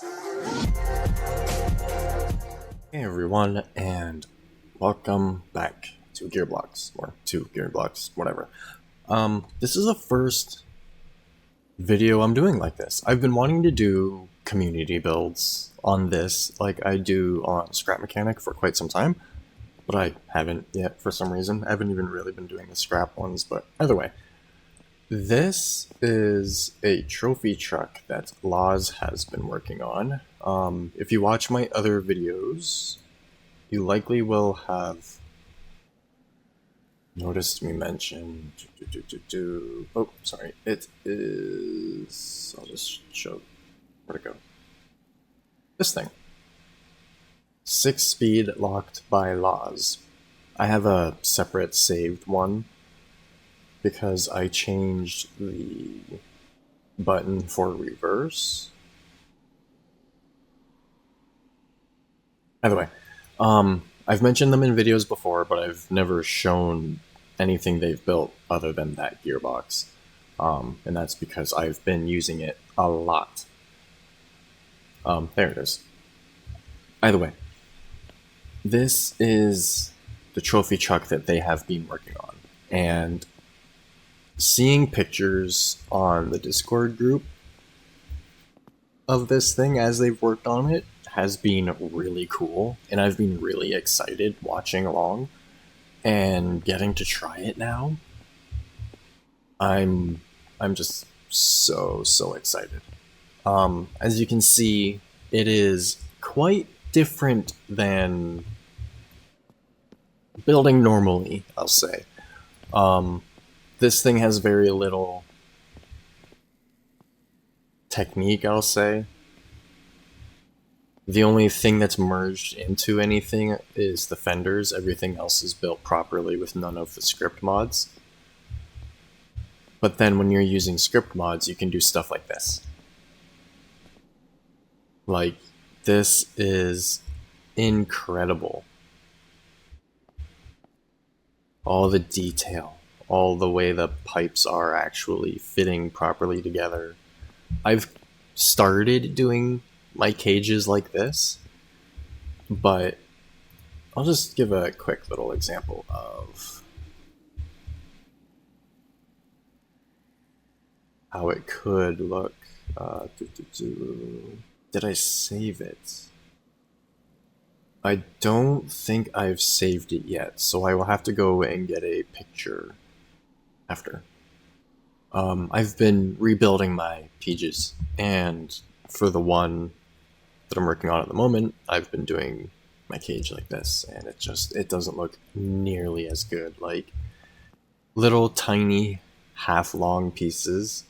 Hey everyone, and welcome back to Gearblocks, or to Gearblocks, whatever. This is the first video I'm doing like this. I've been wanting to do community builds on this, like I do on Scrap Mechanic for quite some time, but I haven't yet for some reason. I haven't even really been doing the scrap ones, but either way. This is a trophy truck that Laws has been working on. If you watch my other videos, you likely will have noticed me mention. Oh, sorry. It is. I'll just show. Where'd it go? This thing. 6-speed locked by Laws. I have a separate saved one because I changed the button for reverse. Either way, I've mentioned them in videos before, but I've never shown anything they've built other than that gearbox. And that's because I've been using it a lot. There it is. Either way, this is the trophy truck that they have been working on. And seeing pictures on the Discord group of this thing as they've worked on it has been really cool, and I've been really excited watching along and getting to try it now. I'm just so excited. As you can see, it is quite different than building normally, I'll say. This thing has very little technique, I'll say. The only thing that's merged into anything is the fenders. Everything else is built properly with none of the script mods. But then when you're using script mods, you can do stuff like this. Like, this is incredible. All the detail, all the way the pipes are actually fitting properly together. I've started doing my cages like this, but I'll just give a quick little example of how it could look. Did I save it? I don't think I've saved it yet, so I will have to go and get a picture after. I've been rebuilding my pages, and for the one that I'm working on at the moment, I've been doing my cage like this, and it doesn't look nearly as good. Like, little tiny half-long pieces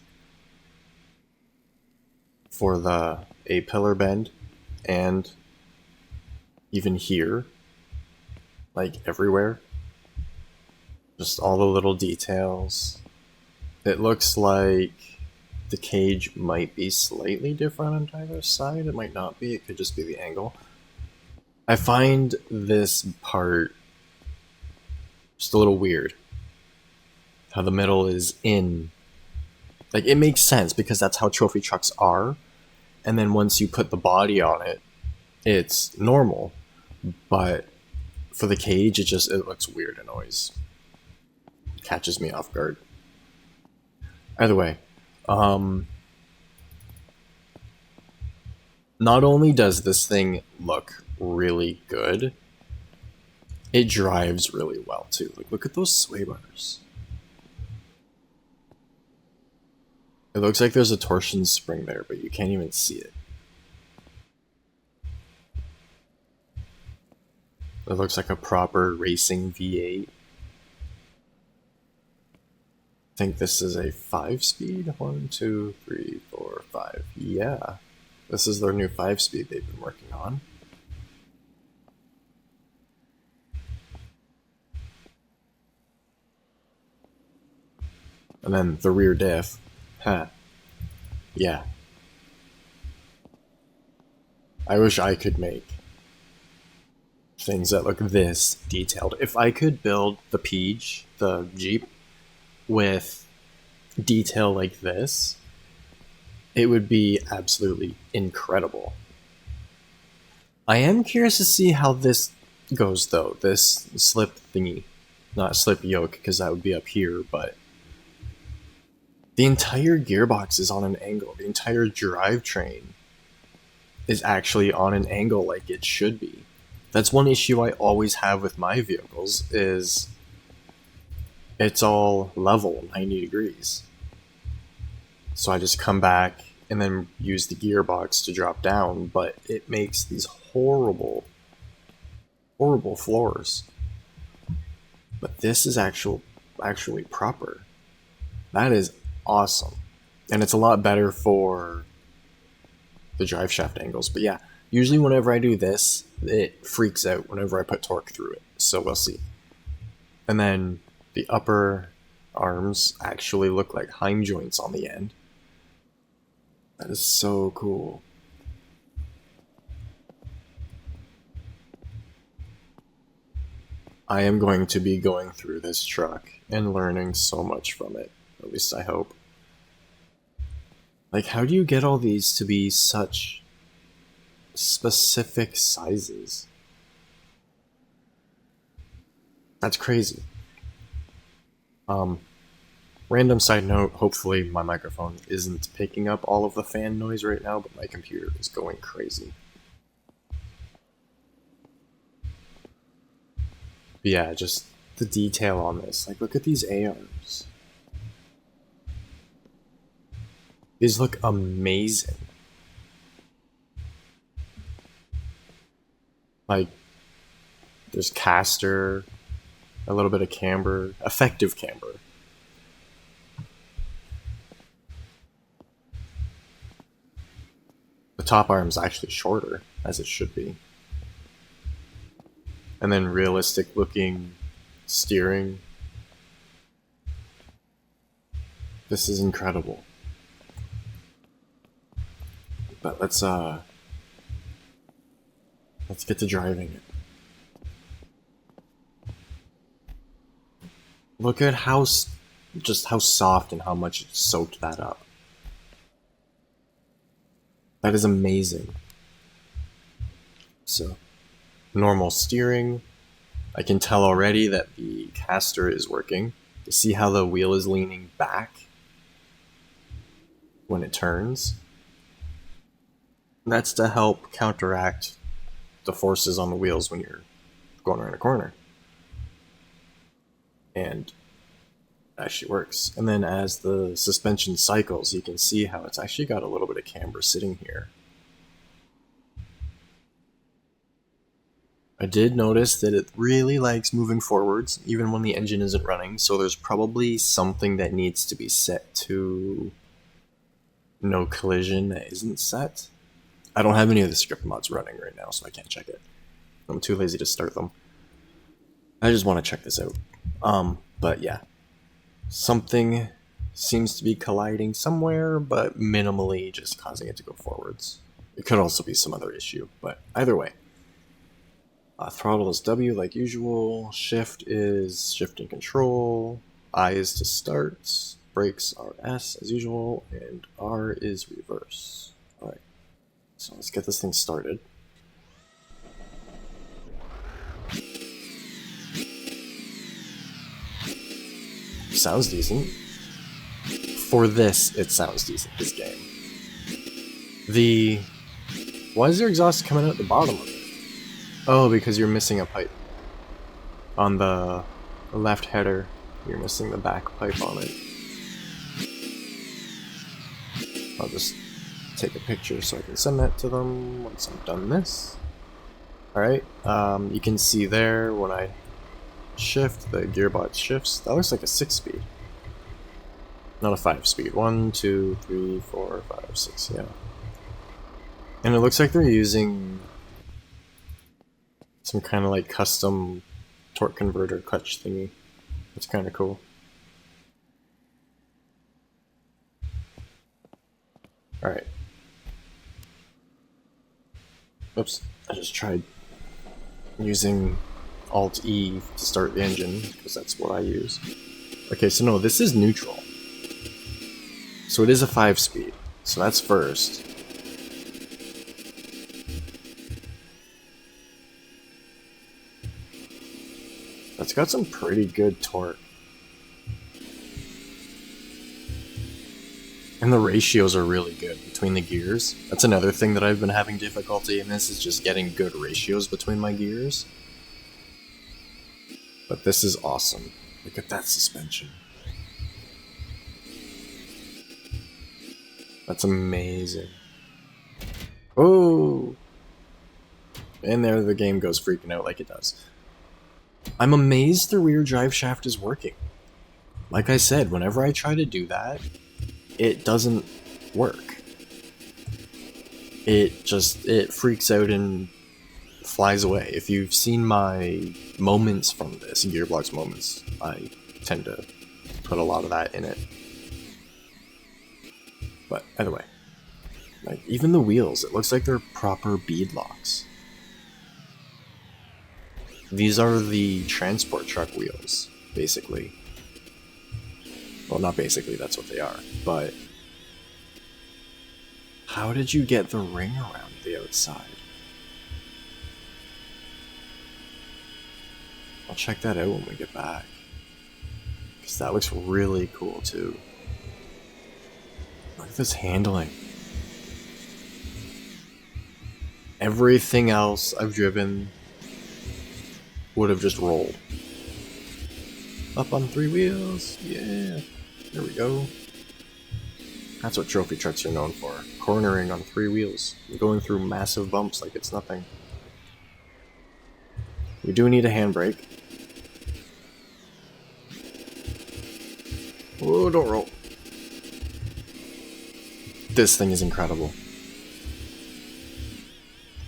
for the A-pillar bend, and even here, like everywhere, just all the little details. It looks like the cage might be slightly different on either side. It might not be. It could just be the angle. I find this part just a little weird. How the middle is in. Like, it makes sense because that's how trophy trucks are. And then once you put the body on it, it's normal. But for the cage, it looks weird and always catches me off guard. Either way, not only does this thing look really good, it drives really well too. Like, look at those sway bars. It looks like there's a torsion spring there, but you can't even see it. It looks like a proper racing V8. I think this is a 5-speed. 1, 2, 3, 4, 5. Yeah. This is their new 5-speed they've been working on. And then the rear diff. Huh. Yeah. I wish I could make things that look this detailed. If I could build the Peach, the Jeep, with detail like this, it would be absolutely incredible. I am curious to see how this goes, though. This slip thingy. Not slip yoke, because that would be up here, but the entire gearbox is on an angle. The entire drivetrain is actually on an angle like it should be. That's one issue I always have with my vehicles, is it's all level 90 degrees. So I just come back and then use the gearbox to drop down, but it makes these horrible, horrible floors. But this is actually proper. That is awesome. And it's a lot better for the drive shaft angles. But yeah, usually whenever I do this, it freaks out whenever I put torque through it. So we'll see. And then the upper arms actually look like Heim joints on the end. That is so cool. I am going to be going through this truck and learning so much from it. At least I hope. Like, how do you get all these to be such specific sizes? That's crazy. Random side note, hopefully my microphone isn't picking up all of the fan noise right now, but my computer is going crazy. But yeah, just the detail on this. Like, look at these A-arms. These look amazing. Like, there's caster, a little bit of camber, effective camber. The top arm's actually shorter, as it should be. And then realistic looking steering. This is incredible. But let's get to driving it. Look at just how soft and how much it soaked that up. That is amazing. So, normal steering. I can tell already that the caster is working. You see how the wheel is leaning back when it turns? That's to help counteract the forces on the wheels when you're going around a corner. And it actually works. And then as the suspension cycles, you can see how it's actually got a little bit of camber sitting here. I did notice that it really likes moving forwards, even when the engine isn't running, so there's probably something that needs to be set to no collision that isn't set. I don't have any of the script mods running right now, so I can't check it. I'm too lazy to start them. I just want to check this out. But yeah. Something seems to be colliding somewhere, but minimally just causing it to go forwards. It could also be some other issue, but either way. Throttle is W like usual, shift is shift and control, I is to start, brakes are S as usual, and R is reverse. Alright, so let's get this thing started. Sounds decent. For this, it sounds decent, this game. Why is there exhaust coming out the bottom of it? Oh, because you're missing a pipe. On the left header, you're missing the back pipe on it. I'll just take a picture so I can send that to them once I'm done this. Alright, you can see there when I shift, the gearbox shifts. That looks like a 6-speed. Not a 5-speed. 1, 2, 3, 4, 5, 6, yeah. And it looks like they're using some kind of like custom torque converter clutch thingy. That's kind of cool. Alright. Oops, I just tried using Alt-E to start the engine, because that's what I use. Okay, so no, this is neutral. So it is a 5-speed. So that's first. That's got some pretty good torque. And the ratios are really good between the gears. That's another thing that I've been having difficulty in this, is just getting good ratios between my gears. But this is awesome. Look at that suspension. That's amazing. Oh! And there the game goes freaking out like it does. I'm amazed the rear drive shaft is working. Like I said, whenever I try to do that, it doesn't work. It freaks out and flies away. If you've seen my moments from this, Gearbox moments, I tend to put a lot of that in it. But either way, like even the wheels, it looks like they're proper bead locks. These are the transport truck wheels, basically. Well, not basically, that's what they are, but how did you get the ring around the outside? I'll check that out when we get back, because that looks really cool too. Look at this handling. Everything else I've driven would have just rolled. Up on 3 wheels, yeah. There we go. That's what trophy trucks are known for. Cornering on 3 wheels. Going through massive bumps like it's nothing. We do need a handbrake. Oh, don't roll. This thing is incredible.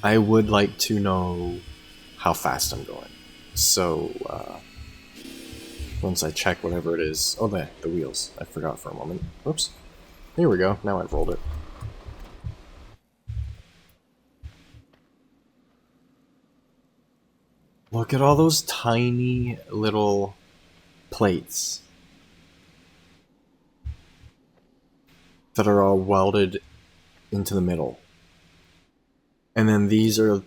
I would like to know how fast I'm going. So, once I check whatever it is... Oh, the wheels. I forgot for a moment. Oops. Here we go. Now I've rolled it. Look at all those tiny little plates that are all welded into the middle. And then these are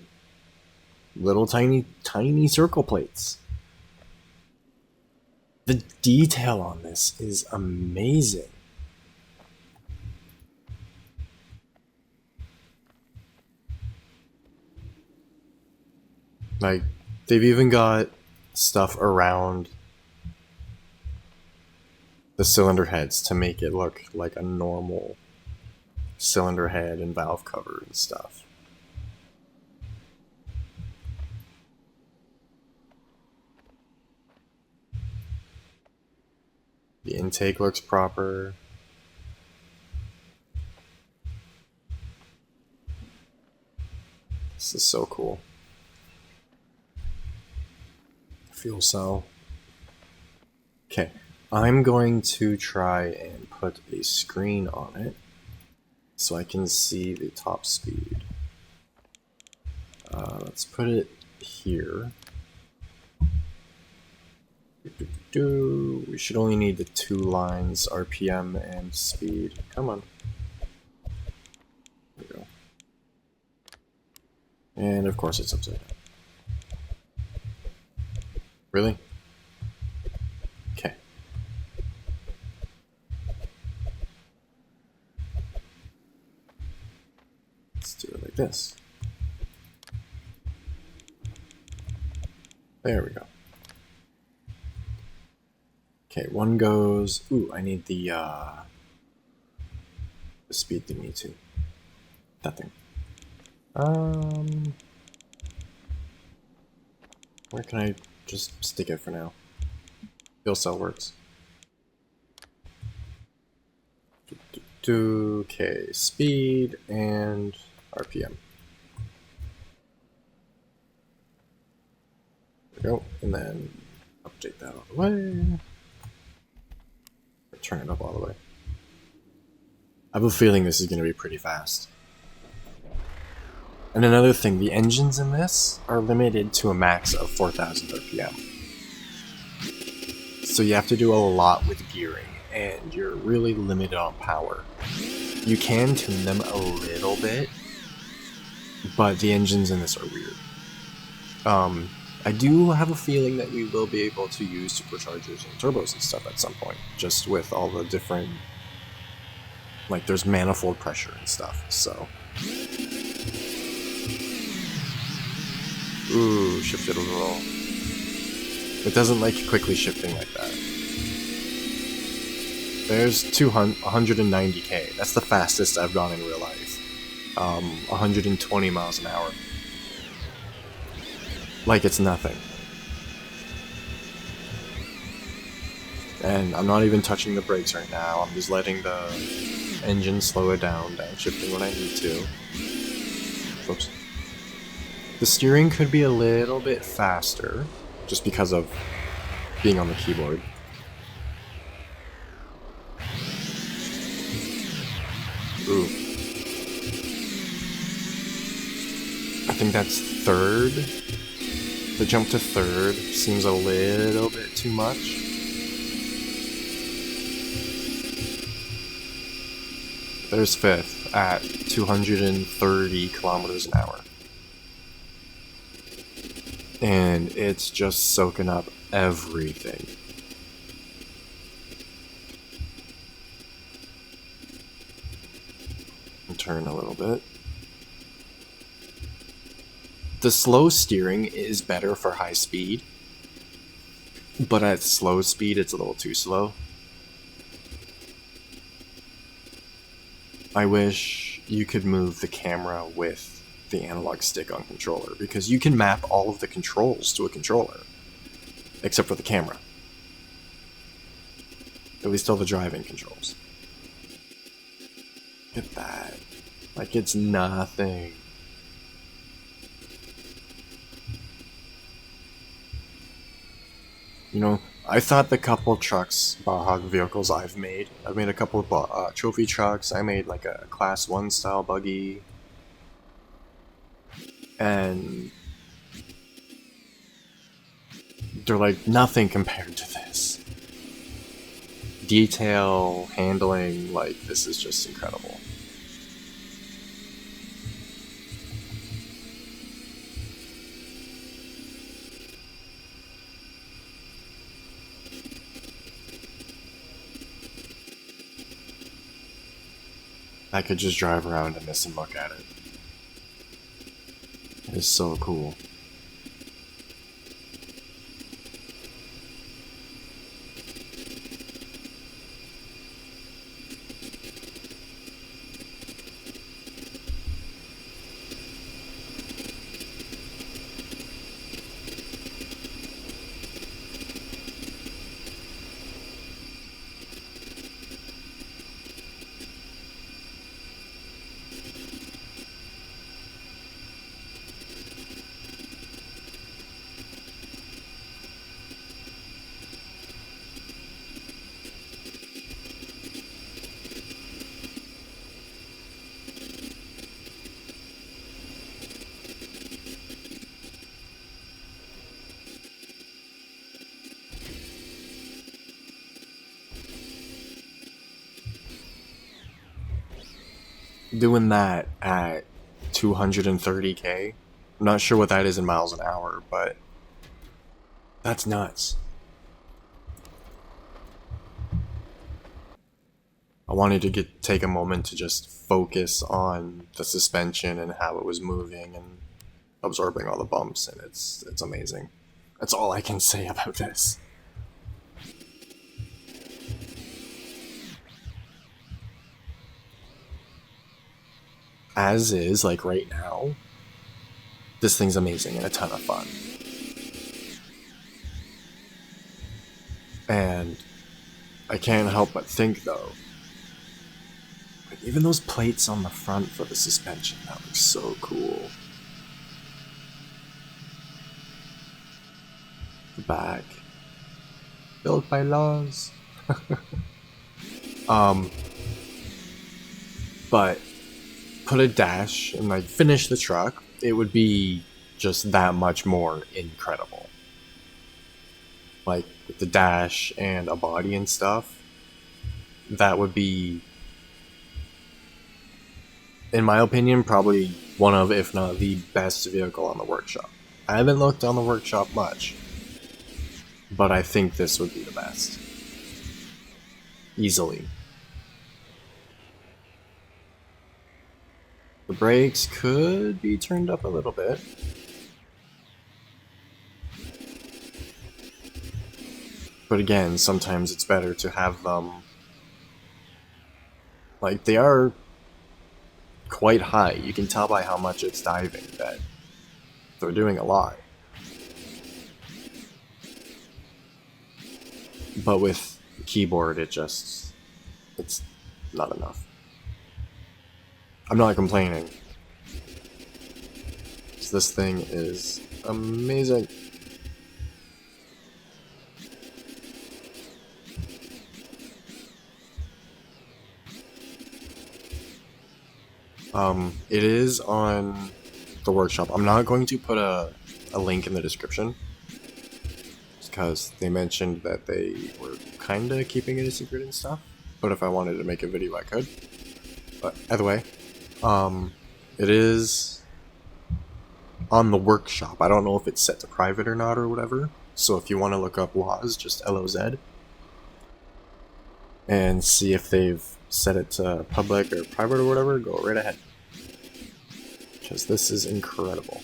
little tiny circle plates. The detail on this is amazing. Like, they've even got stuff around the cylinder heads to make it look like a normal cylinder head and valve cover and stuff. The intake looks proper. This is so cool. Fuel cell. Okay, I'm going to try and put a screen on it so I can see the top speed. Let's put it here. We should only need the 2 lines, RPM and speed. Come on. There we go. And of course it's upside down. Really? Okay. Let's do it like this. There we go. Okay, one goes... Ooh, I need the speed thingy too. That thing. Where can I just stick it for now? Fuel cell works. Okay, speed and RPM. There we go, and then update that all the way. Turn it up all the way. I have a feeling this is going to be pretty fast. And another thing, the engines in this are limited to a max of 4,000 RPM. So you have to do a lot with gearing, and you're really limited on power. You can tune them a little bit, but the engines in this are weird. I do have a feeling that we will be able to use superchargers and turbos and stuff at some point, just with all the different, like, there's manifold pressure and stuff, so. Ooh, shifted a little. It doesn't like quickly shifting like that. There's 190k. That's the fastest I've gone in real life. 120 miles an hour. Like it's nothing. And I'm not even touching the brakes right now. I'm just letting the engine slow it down, downshifting when I need to. Whoops. The steering could be a little bit faster, just because of being on the keyboard. Ooh. I think that's third. The jump to third seems a little bit too much. There's fifth at 230 kilometers an hour. And it's just soaking up everything. And turn a little bit. The slow steering is better for high speed, but at slow speed it's a little too slow. I wish you could move the camera with the analog stick on controller, because you can map all of the controls to a controller, except for the camera. At least all the driving controls. Look at that. Like it's nothing. You know, I thought the couple trucks, Baja vehicles I've made a couple of trophy trucks, I made like a class 1 style buggy, and they're like nothing compared to this. Detail, handling, like this is just incredible. I could just drive around in this and look at it. It's so cool. Doing that at 230k, I'm not sure what that is in miles an hour, but that's nuts. I wanted to take a moment to just focus on the suspension and how it was moving and absorbing all the bumps, and it's amazing. That's all I can say about this. As is, like right now, this thing's amazing and a ton of fun. And I can't help but think though, like even those plates on the front for the suspension, that looks so cool. The back, built by laws. But put a dash and like finish the truck, it would be just that much more incredible. Like with the dash and a body and stuff, that would be in my opinion, probably one of, if not the best vehicle on the workshop. I haven't looked on the workshop much, but I think this would be the best. Easily. The brakes could be turned up a little bit. But again, sometimes it's better to have them... like, they are quite high. You can tell by how much it's diving that they're doing a lot. But with the keyboard, it's not enough. I'm not complaining. This thing is amazing. It is on the workshop. I'm not going to put a link in the description, because they mentioned that they were kinda keeping it a secret and stuff, but if I wanted to make a video I could. But either way, it is on the workshop. I don't know if it's set to private or not or whatever, so if you want to look up LOZ, just LOZ, and see if they've set it to public or private or whatever, go right ahead. Because this is incredible.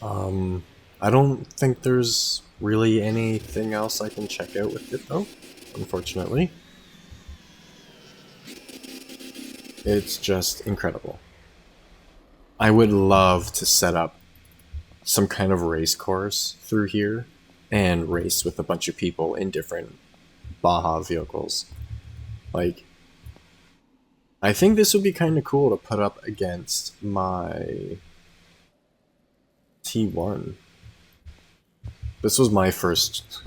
I don't think there's really anything else I can check out with it though, unfortunately. It's just incredible. I would love to set up some kind of race course through here and race with a bunch of people in different Baja vehicles. Like, I think this would be kind of cool to put up against my T1. This was my first...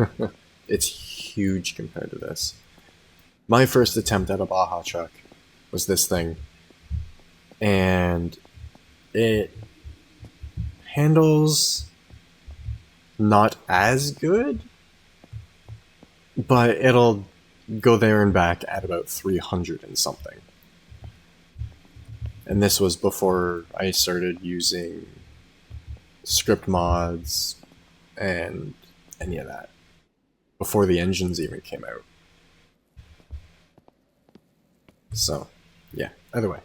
it's huge compared to this. My first attempt at a Baja truck was this thing. And it handles not as good, but it'll go there and back at about 300 and something. And this was before I started using script mods and any of that. Before the engines even came out. So, yeah, either way.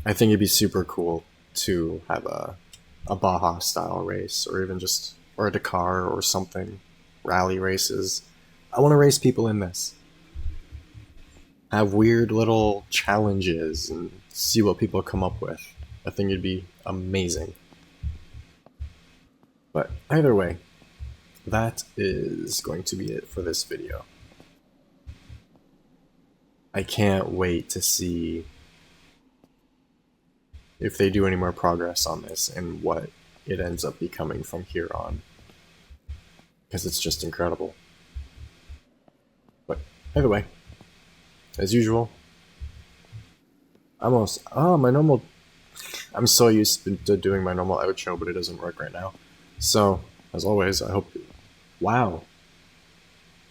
I think it'd be super cool to have a Baja style race, or even just, or a Dakar or something. Rally races. I want to race people in this. Have weird little challenges and see what people come up with. I think it'd be amazing. But either way, that is going to be it for this video. I can't wait to see if they do any more progress on this and what it ends up becoming from here on. Because it's just incredible. But either way, as usual, my normal... I'm so used to doing my normal outro, but it doesn't work right now. So, as always, I hope... Wow.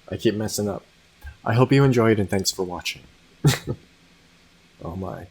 I keep messing up. I hope you enjoyed, and thanks for watching. Oh my.